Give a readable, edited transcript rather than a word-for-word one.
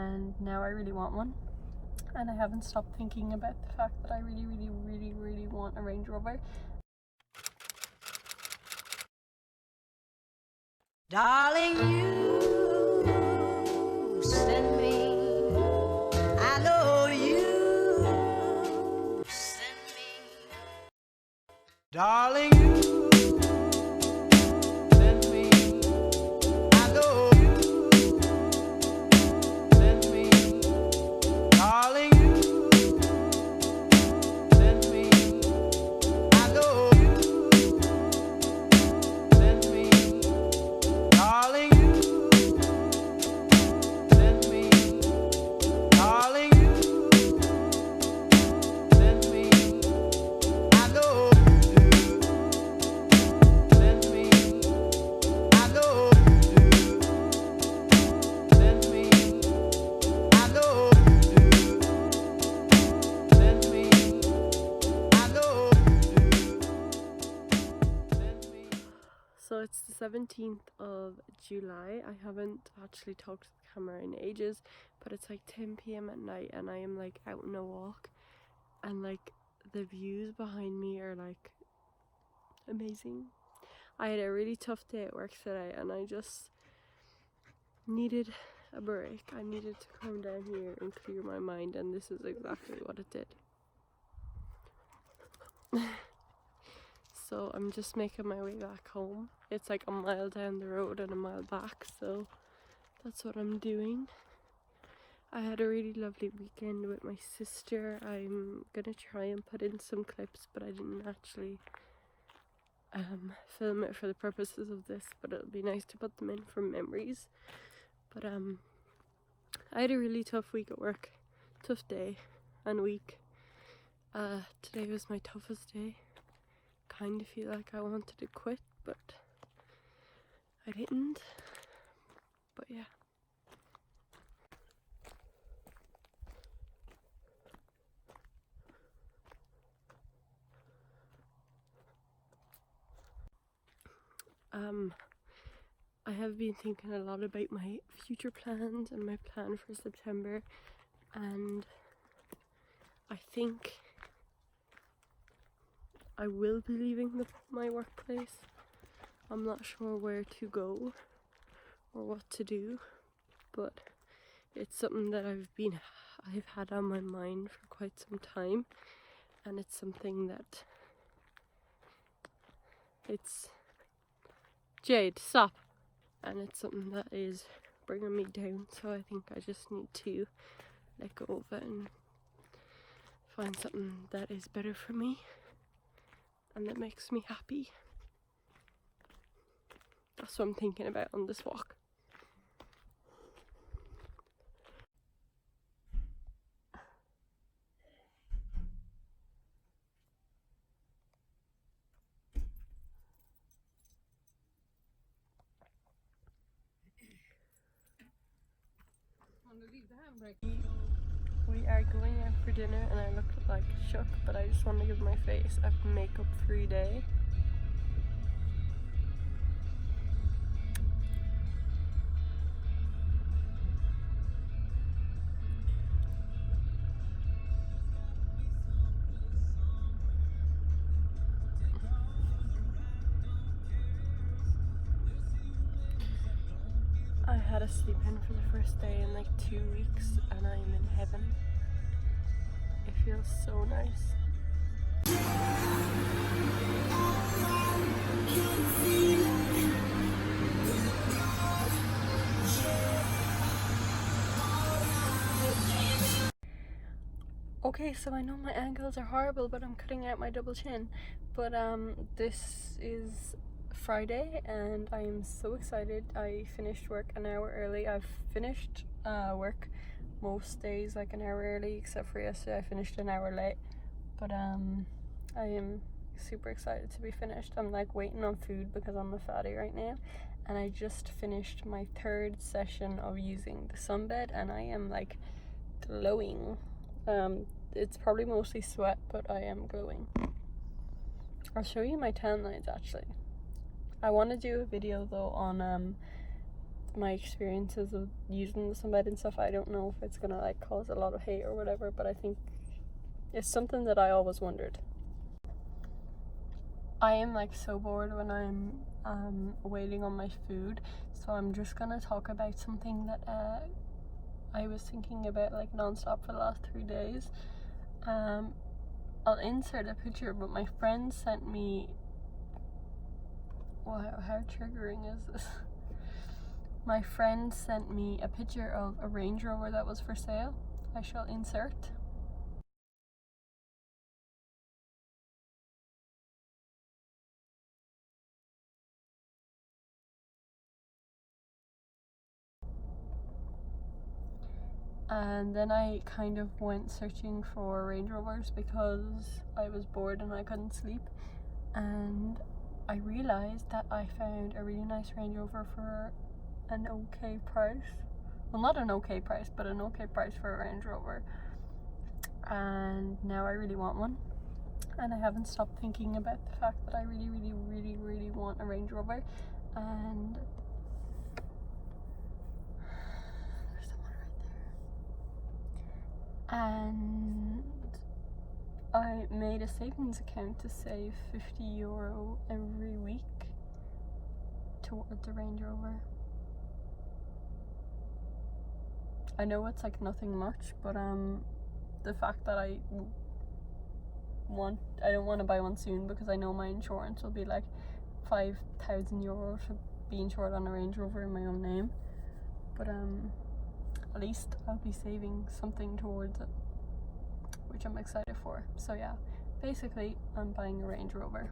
and now I really want one, and I haven't stopped thinking about the fact that I really want a Range Rover. Darling, you send me, I know you send me. Darling, you send me, I know you send me. Darling, you send me, I know you send me. Darling, you send me. Darling, you send me. I know you do. Send me. I know you do. Send me. I know you do. Send me. I know you do. Send me. So it's the 17th of July. I haven't actually talked to the camera in ages, but it's like 10 p.m. at night and I am like out on a walk, and like the views behind me are like amazing. I had a really tough day at work today and I just needed a break. I needed to come down here and clear my mind, and this is exactly what it did. So I'm just making my way back home. It's like a mile down the road and a mile back, so that's what I'm doing. I had a really lovely weekend with my sister. I'm gonna try and put in some clips, but I didn't actually film it for the purposes of this, but it'll be nice to put them in for memories. But I had a really tough week at work, tough day and week. Today was my toughest day. Kind of feel like I wanted to quit, but I didn't. But yeah. I have been thinking a lot about my future plans and my plan for September, and I think I will be leaving my workplace. I'm not sure where to go or what to do, but it's something that I've had on my mind for quite some time, and it's something that Jade, stop! And it's something that is bringing me down, so I think I just need to let go of it and find something that is better for me and that makes me happy. That's what I'm thinking about on this walk. We are going out for dinner and I look like shook, but I just want to give my face a makeup free day. I had a sleep in for the first day in like 2 weeks and I am in heaven. It feels so nice. Okay, so I know my angles are horrible, but I'm cutting out my double chin. But this is Friday and I am so excited. I finished work an hour early. I've finished work most days like an hour early, except for yesterday I finished an hour late. But I am super excited to be finished. I'm like waiting on food because I'm a fatty right now, and I just finished my 3rd session of using the sunbed and I am like glowing. It's probably mostly sweat, but I am glowing. I'll show you my tan lines actually. I want to do a video though on my experiences of using the sunbed and stuff, I don't know if it's gonna like cause a lot of hate or whatever, but I think it's something that I always wondered. I am like so bored when I'm waiting on my food, so I'm just gonna talk about something that I was thinking about like non-stop for the last 3 days. I'll insert a picture, but my friend sent me, wow, how triggering is this? My friend sent me a picture of a Range Rover that was for sale. I shall insert. And then I kind of went searching for Range Rovers because I was bored and I couldn't sleep, and I realized that I found a really nice Range Rover for an okay price. Well, not an okay price, but an okay price for a Range Rover. And now I really want one, and I haven't stopped thinking about the fact that I really want a Range Rover. And there's someone right there. And I made a savings account to save €50 every week towards a Range Rover. I know it's like nothing much, but the fact that I don't want to buy one soon because I know my insurance will be like €5,000 to be insured on a Range Rover in my own name, but at least I'll be saving something towards it, which I'm excited for. So yeah, basically I'm buying a Range Rover.